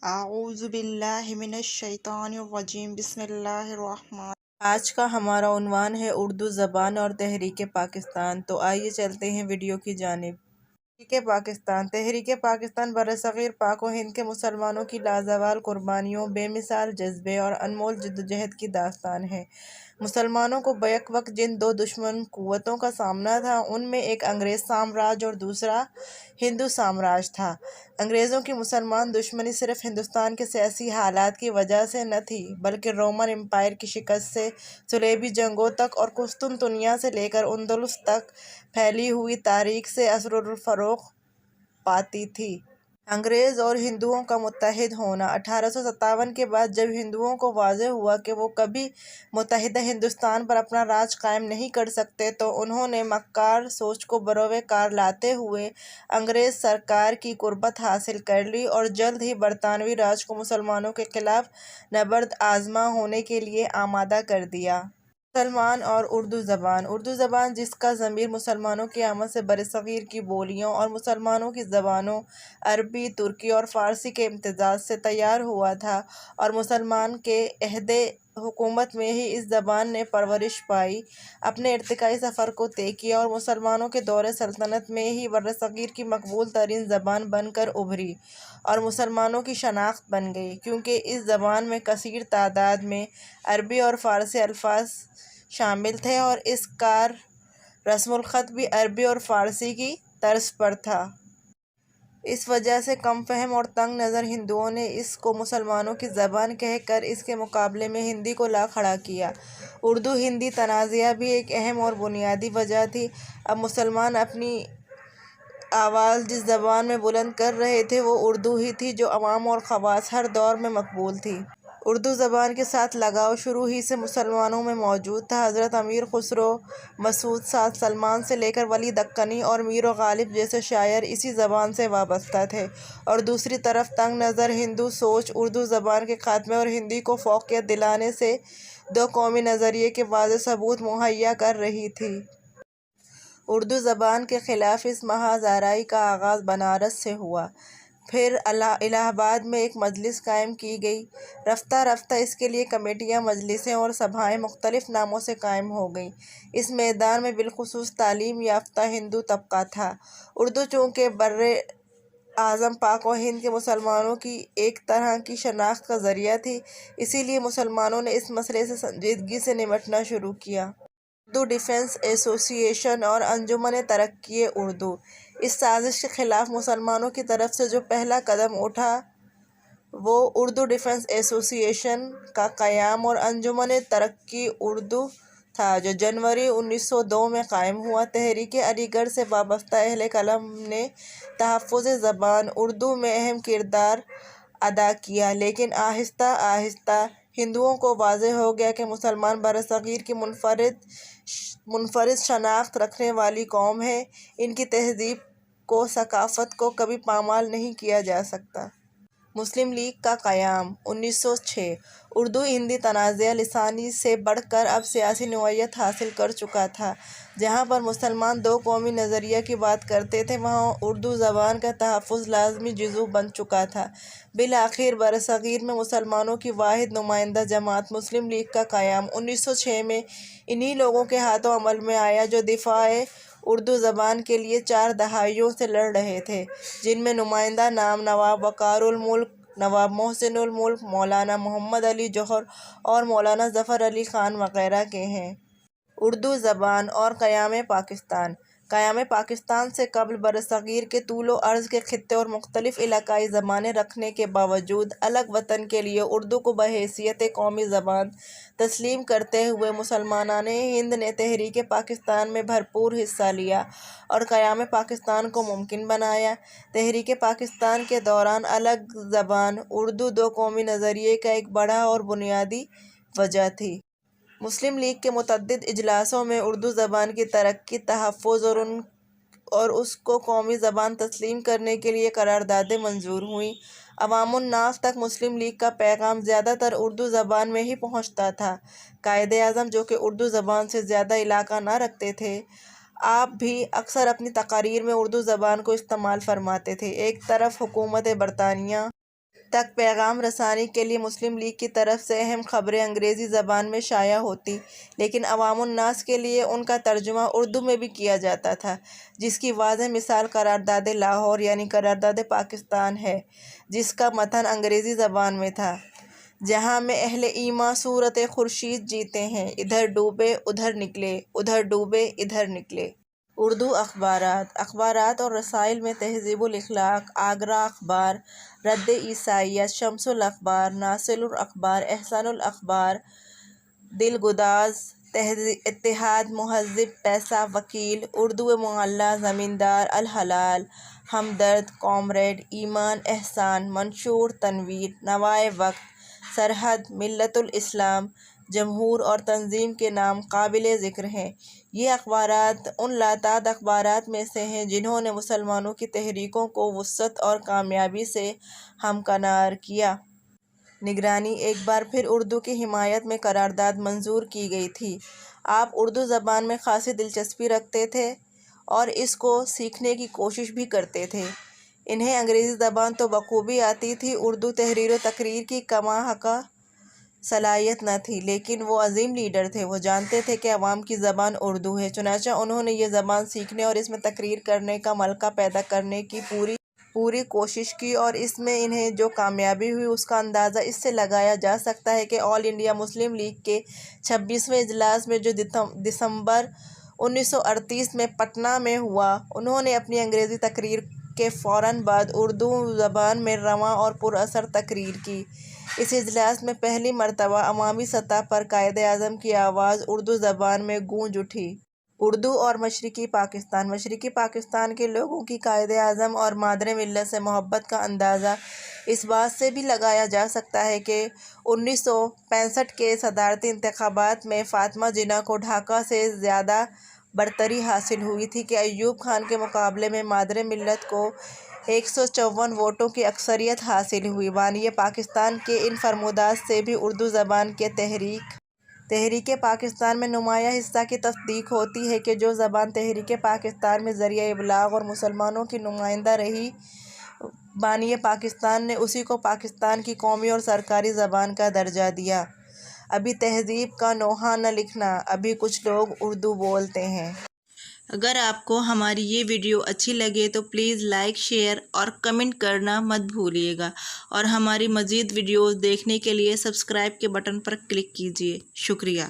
اعوذ باللہ من الشیطان الرجیم بسم اللہ الرحمن۔ آج کا ہمارا عنوان ہے اردو زبان اور تحریک پاکستان۔ تو آئیے چلتے ہیں ویڈیو کی جانب۔ تحریک پاکستان۔ تحریک پاکستان برصغیر پاک و ہند کے مسلمانوں کی لازوال قربانیوں، بے مثال جذبے اور انمول جدوجہد کی داستان ہے۔ مسلمانوں کو بیک وقت جن دو دشمن قوتوں کا سامنا تھا، ان میں ایک انگریز سامراج اور دوسرا ہندو سامراج تھا۔ انگریزوں کی مسلمان دشمنی صرف ہندوستان کے سیاسی حالات کی وجہ سے نہ تھی، بلکہ رومن امپائر کی شکست سے صلیبی جنگوں تک اور قسطنطنیہ سے لے کر اندلس تک پھیلی ہوئی تاریخ سے اثر و رسوخ پاتی تھی۔ انگریز اور ہندوؤں کا متحد ہونا۔ 1857 کے بعد جب ہندوؤں کو واضح ہوا کہ وہ کبھی متحدہ ہندوستان پر اپنا راج قائم نہیں کر سکتے، تو انہوں نے مکار سوچ کو بروئے کار لاتے ہوئے انگریز سرکار کی قربت حاصل کر لی اور جلد ہی برطانوی راج کو مسلمانوں کے خلاف نبرد آزما ہونے کے لیے آمادہ کر دیا۔ مسلمان اور اردو زبان۔ اردو زبان، جس کا ضمیر مسلمانوں کی آمد سے برصغیر کی بولیوں اور مسلمانوں کی زبانوں عربی، ترکی اور فارسی کے امتزاج سے تیار ہوا تھا، اور مسلمان کے عہد حکومت میں ہی اس زبان نے پرورش پائی، اپنے ارتقائی سفر کو طے کیا اور مسلمانوں کے دور سلطنت میں ہی برصغیر کی مقبول ترین زبان بن کر ابھری اور مسلمانوں کی شناخت بن گئی، کیونکہ اس زبان میں کثیر تعداد میں عربی اور فارسی الفاظ شامل تھے اور اس کا رسم الخط بھی عربی اور فارسی کی طرز پر تھا۔ اس وجہ سے کم فہم اور تنگ نظر ہندوؤں نے اس کو مسلمانوں کی زبان کہہ کر اس کے مقابلے میں ہندی کو لا کھڑا کیا۔ اردو ہندی تنازعہ بھی ایک اہم اور بنیادی وجہ تھی۔ اب مسلمان اپنی آواز جس زبان میں بلند کر رہے تھے وہ اردو ہی تھی، جو عوام اور خواص ہر دور میں مقبول تھی۔ اردو زبان کے ساتھ لگاؤ شروع ہی سے مسلمانوں میں موجود تھا۔ حضرت امیر خسرو مسعود سعد سلمان سے لے کر ولی دکنی اور میر غالب جیسے شاعر اسی زبان سے وابستہ تھے، اور دوسری طرف تنگ نظر ہندو سوچ اردو زبان کے خاتمے اور ہندی کو فوقیت دلانے سے دو قومی نظریے کے واضح ثبوت مہیا کر رہی تھی۔ اردو زبان کے خلاف اس محاذ آرائی کا آغاز بنارس سے ہوا، پھر الہ آباد میں ایک مجلس قائم کی گئی۔ رفتہ رفتہ اس کے لیے کمیٹیاں، مجلسیں اور سبھائیں مختلف ناموں سے قائم ہو گئیں۔ اس میدان میں بالخصوص تعلیم یافتہ ہندو طبقہ تھا۔ اردو چونکہ بر اعظم پاک و ہند کے مسلمانوں کی ایک طرح کی شناخت کا ذریعہ تھی، اسی لیے مسلمانوں نے اس مسئلے سے سنجیدگی سے نمٹنا شروع کیا۔ اردو ڈیفنس ایسوسی ایشن اور انجمن ترقی اردو۔ اس سازش کے خلاف مسلمانوں کی طرف سے جو پہلا قدم اٹھا وہ اردو ڈیفنس ایسوسی ایشن کا قیام اور انجمن ترقی اردو تھا، جو جنوری 1902 میں قائم ہوا۔ تحریک علی گڑھ سے وابستہ اہل قلم نے تحفظ زبان اردو میں اہم کردار ادا کیا، لیکن آہستہ آہستہ ہندوؤں کو واضح ہو گیا کہ مسلمان برصغیر کی منفرد شناخت رکھنے والی قوم ہیں، ان کی تہذیب کو، ثقافت کو کبھی پامال نہیں کیا جا سکتا۔ مسلم لیگ کا قیام۔ 1906 اردو ہندی تنازعہ لسانی سے بڑھ کر اب سیاسی نوعیت حاصل کر چکا تھا۔ جہاں پر مسلمان دو قومی نظریہ کی بات کرتے تھے، وہاں اردو زبان کا تحفظ لازمی جزو بن چکا تھا۔ بالآخر برصغیر میں مسلمانوں کی واحد نمائندہ جماعت مسلم لیگ کا قیام 1906 میں انہی لوگوں کے ہاتھوں عمل میں آیا جو دفاع اردو زبان کے لیے 4 دہائیوں سے لڑ رہے تھے، جن میں نمائندہ نام نواب وقار الملک، نواب محسن الملک، مولانا محمد علی جوہر اور مولانا ظفر علی خان وغیرہ کے ہیں۔ اردو زبان اور قیام پاکستان۔ قیام پاکستان سے قبل برصغیر کے طول و عرض کے خطے اور مختلف علاقائی زبانیں رکھنے کے باوجود الگ وطن کے لیے اردو کو بحیثیت قومی زبان تسلیم کرتے ہوئے مسلمانان ہند نے تحریک پاکستان میں بھرپور حصہ لیا اور قیام پاکستان کو ممکن بنایا۔ تحریک پاکستان کے دوران الگ زبان اردو دو قومی نظریے کا ایک بڑا اور بنیادی وجہ تھی۔ مسلم لیگ کے متعدد اجلاسوں میں اردو زبان کی ترقی، تحفظ اور اس کو قومی زبان تسلیم کرنے کے لیے قراردادیں منظور ہوئیں۔ عوام الناس تک مسلم لیگ کا پیغام زیادہ تر اردو زبان میں ہی پہنچتا تھا۔ قائد اعظم، جو کہ اردو زبان سے زیادہ علاقہ نہ رکھتے تھے، آپ بھی اکثر اپنی تقاریر میں اردو زبان کو استعمال فرماتے تھے۔ ایک طرف حکومت برطانیہ تک پیغام رسانی کے لیے مسلم لیگ کی طرف سے اہم خبریں انگریزی زبان میں شائع ہوتی، لیکن عوام الناس کے لیے ان کا ترجمہ اردو میں بھی کیا جاتا تھا، جس کی واضح مثال قرارداد لاہور یعنی قرارداد پاکستان ہے، جس کا متن انگریزی زبان میں تھا، جہاں میں اہل ایمان صورت خورشید جیتے ہیں، ادھر ڈوبے ادھر نکلے، ادھر ڈوبے ادھر نکلے۔ اردو اخبارات اور رسائل میں تہذیب الاخلاق، آگرہ اخبار، رد عیسائیت، شمس الاخبار، ناصر الاخبار، احسان الاخبار، دلگداز، اتحاد، مہذب، پیسہ، وکیل، اردو معلیٰ، زمیندار، الحلال، ہمدرد، کامریڈ، ایمان، احسان، منشور، تنویر، نوائے وقت، سرحد، ملت الاسلام، جمہور اور تنظیم کے نام قابل ذکر ہیں۔ یہ اخبارات ان لاتعداد اخبارات میں سے ہیں جنہوں نے مسلمانوں کی تحریکوں کو وسعت اور کامیابی سے ہمکنار کیا۔ نگرانی۔ ایک بار پھر اردو کی حمایت میں قرارداد منظور کی گئی تھی۔ آپ اردو زبان میں خاصی دلچسپی رکھتے تھے اور اس کو سیکھنے کی کوشش بھی کرتے تھے۔ انہیں انگریزی زبان تو بخوبی آتی تھی، اردو تحریر و تقریر کی کما حقہ صلاحیت نہ تھی، لیکن وہ عظیم لیڈر تھے۔ وہ جانتے تھے کہ عوام کی زبان اردو ہے، چنانچہ انہوں نے یہ زبان سیکھنے اور اس میں تقریر کرنے کا ملکہ پیدا کرنے کی پوری کوشش کی، اور اس میں انہیں جو کامیابی ہوئی اس کا اندازہ اس سے لگایا جا سکتا ہے کہ آل انڈیا مسلم لیگ کے 26ویں اجلاس میں جو دسمبر 1938 میں پٹنہ میں ہوا، انہوں نے اپنی انگریزی تقریر کے فوراً بعد اردو زبان میں رواں اور پر اثر تقریر کی۔ اس اجلاس میں پہلی مرتبہ عوامی سطح پر قائد اعظم کی آواز اردو زبان میں گونج اٹھی۔ اردو اور مشرقی پاکستان کے لوگوں کی قائد اعظم اور مادر ملت سے محبت کا اندازہ اس بات سے بھی لگایا جا سکتا ہے کہ 1965 کے صدارتی انتخابات میں فاطمہ جناح کو ڈھاکہ سے زیادہ برتری حاصل ہوئی تھی کہ ایوب خان کے مقابلے میں مادر ملت کو 154 ووٹوں کی اکثریت حاصل ہوئی۔ بانی پاکستان کے ان فرمودات سے بھی اردو زبان کے تحریک پاکستان میں نمایاں حصہ کی تصدیق ہوتی ہے کہ جو زبان تحریک پاکستان میں ذریعہ ابلاغ اور مسلمانوں کی نمائندہ رہی، بانی پاکستان نے اسی کو پاکستان کی قومی اور سرکاری زبان کا درجہ دیا۔ ابھی تہذیب کا نوحہ نہ لکھنا، ابھی کچھ لوگ اردو بولتے ہیں۔ اگر آپ کو ہماری یہ ویڈیو اچھی لگے تو پلیز لائک، شیئر اور کمنٹ کرنا مت بھولیے گا، اور ہماری مزید ویڈیوز دیکھنے کے لیے سبسکرائب کے بٹن پر کلک کیجیے۔ شکریہ۔